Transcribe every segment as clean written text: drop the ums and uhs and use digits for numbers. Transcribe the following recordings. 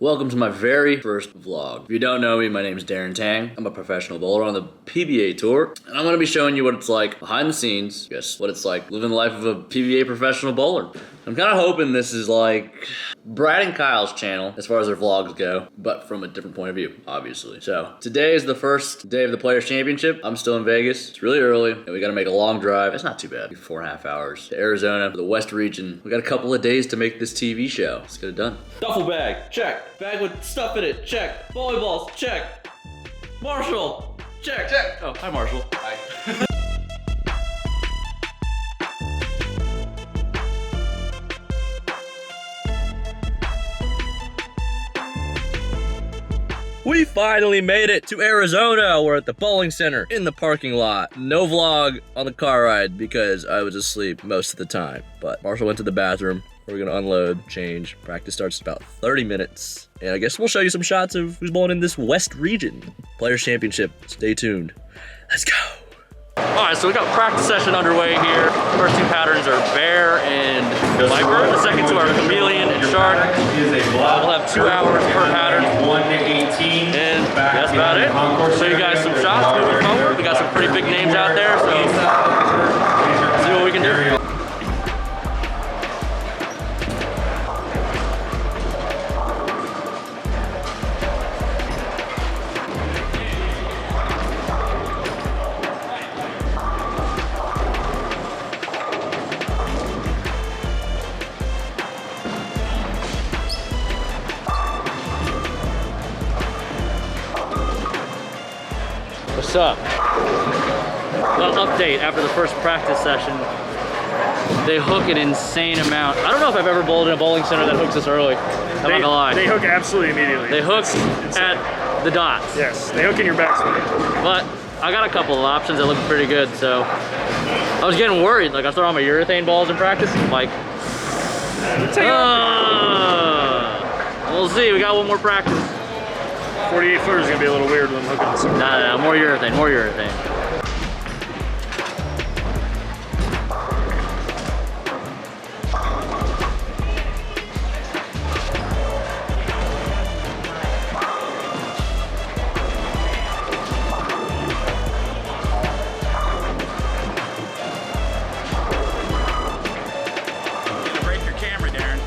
Welcome to my very first vlog. If you don't know me, my name is Darren Tang. I'm a professional bowler on the PBA tour, and I'm gonna be showing you what it's like behind the scenes, just what it's like living the life of a PBA professional bowler. I'm kind of hoping this is like Brad and Kyle's channel as far as their vlogs go, but from a different point of view, obviously. So today is the first day of the Players Championship. I'm still in Vegas. It's really early, and we gotta make a long drive. It's not too bad. 4.5 hours to Arizona, to the West region. We got a couple of days to make this TV show. Let's get it done. Duffel bag, check. Bag with stuff in it, check. Bowling balls, check. Marshall, check. Check. Oh, hi Marshall. Hi. We finally made it to Arizona. We're at the bowling center in the parking lot. No vlog on the car ride because I was asleep most of the time. But Marshall went to the bathroom. We're gonna unload, change. Practice starts in about 30 minutes. And I guess we'll show you some shots of who's bowling in this West region. Players Championship, stay tuned. Let's go. All right, so we got practice session underway here. First two patterns are bear and viper. The second two are chameleon and shark. We'll have 2 hours per pattern. 1 to 18. And that's about it. Show you guys some shots moving forward. We got some pretty big names out there, so see what we can do. What's up? Well, update after the first practice session. They hook an insane amount. I don't know if I've ever bowled in a bowling center that hooks this early. I'm not gonna lie. They hook absolutely immediately. They hook at the dots. Yes, they hook in your backswing. But I got a couple of options that look pretty good, so I was getting worried. Like I was throwing my urethane balls in practice. I'm like, we'll see. We got one more practice. 48 footer is gonna be a little weird when I'm hooking this. No, more urethane, more urethane. Break your camera, Darren.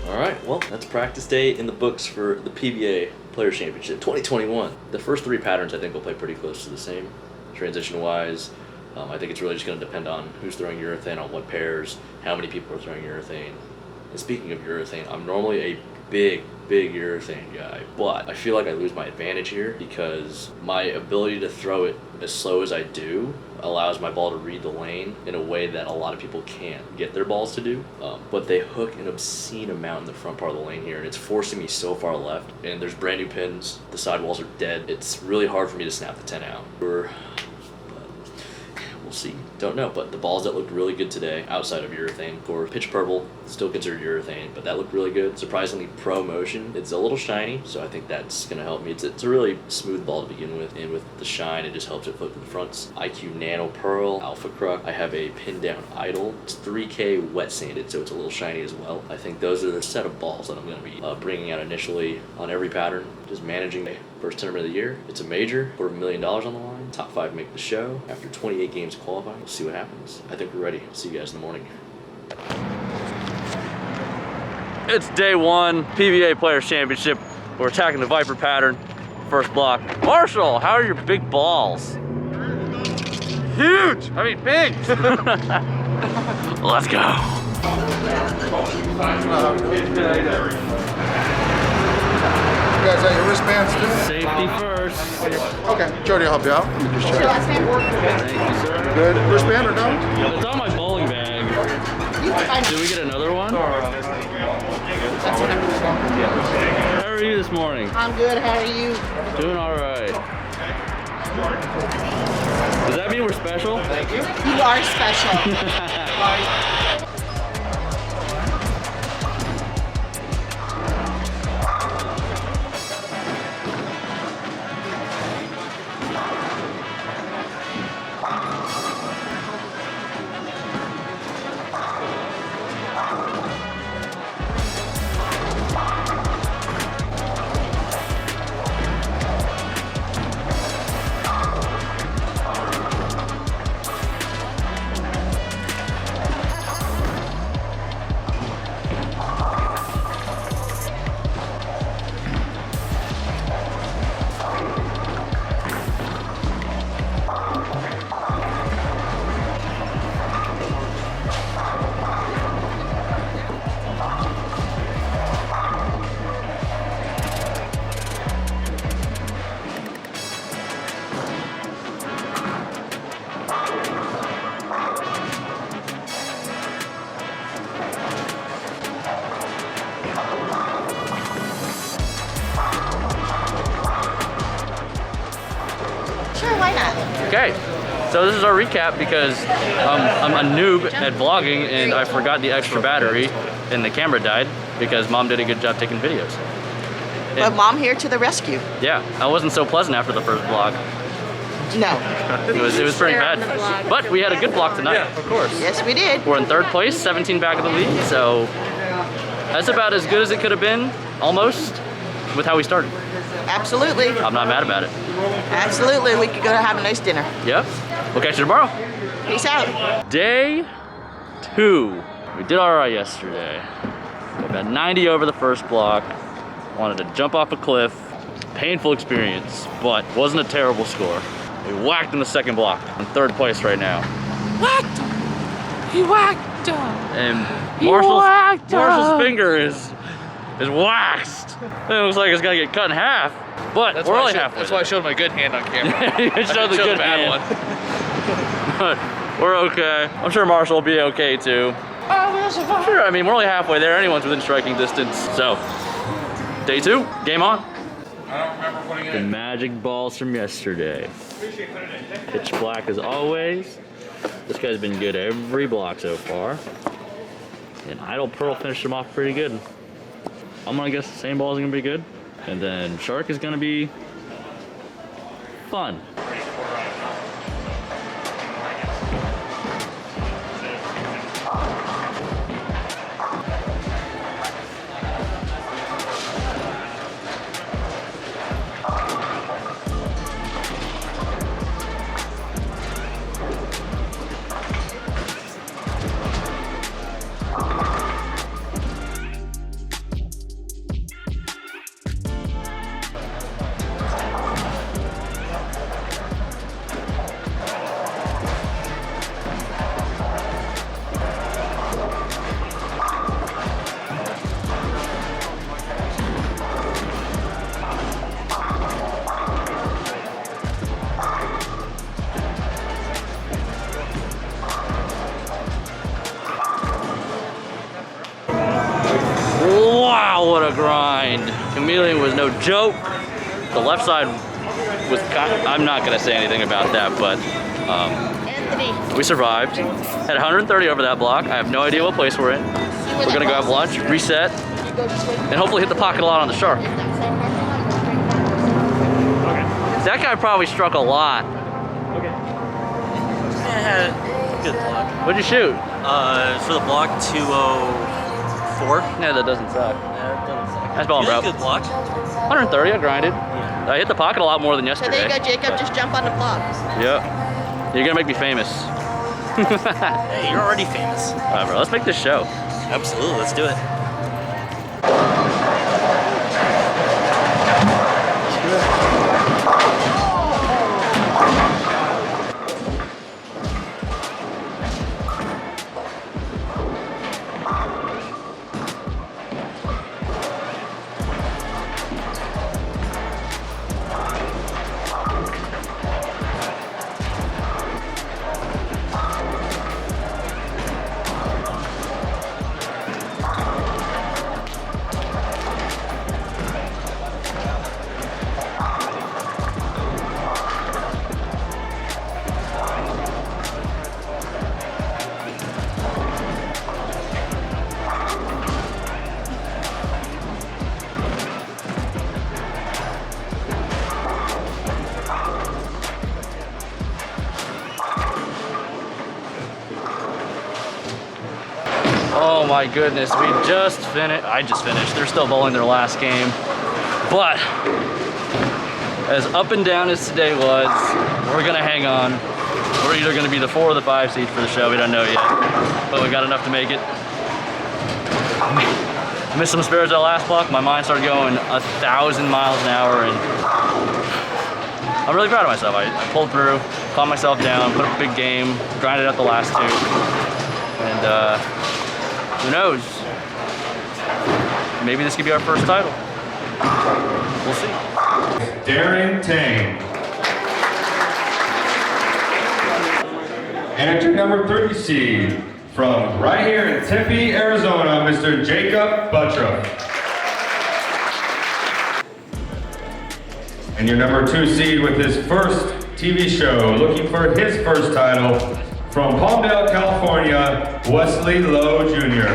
All right, well, that's practice day in the books for the PBA Players Championship 2021. The first three patterns I think will play pretty close to the same, transition-wise. I think it's really just going to depend on who's throwing urethane on what pairs, how many people are throwing urethane. And speaking of urethane, I'm normally a big urethane guy, but I feel like I lose my advantage here because my ability to throw it as slow as I do allows my ball to read the lane in a way that a lot of people can't get their balls to do. But they hook an obscene amount in the front part of the lane here, and it's forcing me so far left. And there's brand new pins, the sidewalls are dead. It's really hard for me to snap the 10 out. We'll see. Don't know, but the balls that looked really good today, outside of urethane, for pitch purple, still considered urethane, but that looked really good. Surprisingly, pro motion. It's a little shiny, so I think that's gonna help me. It's a really smooth ball to begin with, and with the shine, it just helps it flip to the fronts. IQ Nano Pearl, Alpha Crook. I have a pin down idle. It's 3K wet sanded, so it's a little shiny as well. I think those are the set of balls that I'm gonna be bringing out initially on every pattern. Just managing the first tournament of the year. It's a major, $250,000 on the line. Top 5 make the show. After 28 games qualifying, we'll see what happens. I think we're ready. See you guys in the morning. It's day 1, PBA Players Championship. We're attacking the Viper pattern. First block. Marshall, how are your big balls? Huge! I mean, big! Let's go. You guys have your wristbands too? Safety first. Okay, Jody will help you out. Just check. Thank you, sir. Good. Wristband or no? It's on my bowling bag. Did we get another one? That's what I'm doing. How are you this morning? I'm good, how are you? Doing all right. Does that mean we're special? Thank you. You are special. Okay, so this is our recap because I'm a noob at vlogging and I forgot the extra battery and the camera died because Mom did a good job taking videos. But Mom here to the rescue. Yeah, I wasn't so pleasant after the first vlog. No. It was pretty bad. But we had a good vlog tonight. Yeah, of course. Yes, we did. We're in 3rd place, 17 back of the league, so that's about as good as it could have been, almost, with how we started. Absolutely. I'm not mad about it. Absolutely. We could go have a nice dinner. Yep. We'll catch you tomorrow. Peace out. Day 2. We did all right yesterday. We got 90 over the first block. Wanted to jump off a cliff. Painful experience, but wasn't a terrible score. We whacked in the second block. In 3rd place right now. Whacked! He whacked! And whacked Marshall's finger is waxed. It looks like it's gonna get cut in half. But we're only halfway. That's why I showed my good hand on camera. You showed the good bad hand. one. But we're okay. I'm sure Marshall will be okay too. Sure, I mean, we're only halfway there. Anyone's within striking distance. So, day 2, game on. I don't remember putting it The in. magic balls from yesterday. Pitch black as always. This guy's been good every block so far. And Idle Pearl finished him off pretty good. I'm gonna guess the same ball is gonna be good. And then Shark is gonna be fun. Wow, what a grind. Chameleon was no joke. The left side was I'm not gonna say anything about that, but Anthony. we survived. Had 130 over that block. I have no idea what place we're in. We're gonna go have lunch, reset, and hopefully hit the pocket a lot on the Shark. That guy probably struck a lot. Yeah, good block. What'd you shoot? For the block 204. Yeah, that doesn't suck. Yeah, it doesn't suck. Nice ball, bro. Good block. 130, I grinded. I hit the pocket a lot more than So yesterday. there you go, Jacob. Just jump on the block. Yep. You're gonna make me famous. Hey, you're already famous. All right, bro, let's make this show. Absolutely, let's do it. Oh my goodness, we just finished. I just finished. They're still bowling their last game. But as up and down as today was, we're gonna hang on. We're either gonna be the 4 or the 5 seed for the show. We don't know yet, but we got enough to make it. I missed some spares that last block. My mind started going 1,000 miles an hour, and I'm really proud of myself. I pulled through, calmed myself down, put up a big game, grinded out the last 2, and who knows? Maybe this could be our first title. We'll see. Darren Tang. And at your number 30 seed, from right here in Tempe, Arizona, Mr. Jacob Buttroff. And your number 2 seed with his first TV show, looking for his first title, from Palmdale, California, Wesley Lowe Jr.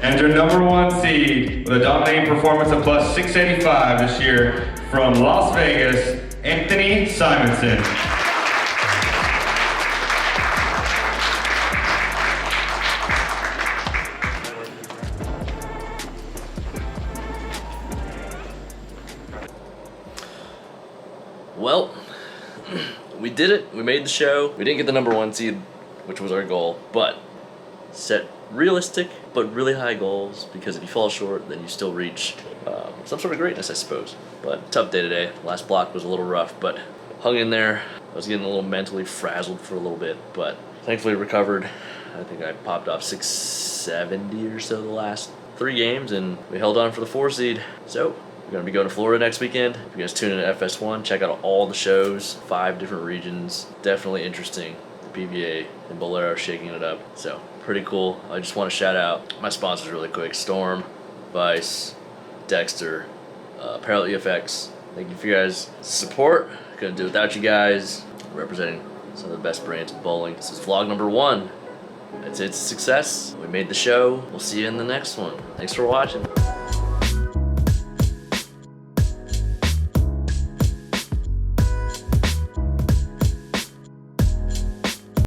And your number 1 seed, with a dominating performance of plus 685 this year, from Las Vegas, Anthony Simonson. Well, we did it. We made the show. We didn't get the number 1 seed, which was our goal, but set realistic but really high goals, because if you fall short, then you still reach some sort of greatness, I suppose. But tough day today. Last block was a little rough, but hung in there. I was getting a little mentally frazzled for a little bit, but thankfully recovered. I think I popped off 670 or so the last 3 games, and we held on for the 4 seed. So we're going to be going to Florida next weekend. If you guys tune in to FS1, check out all the shows, 5 different regions. Definitely interesting. The PBA and Bolero shaking it up. So pretty cool. I just want to shout out my sponsors really quick. Storm, Vice, Dexter, Parallel EFX. Thank you for your guys' support. Couldn't do it without you guys. Representing some of the best brands of bowling. This is vlog number 1. It's a success. We made the show. We'll see you in the next one. Thanks for watching.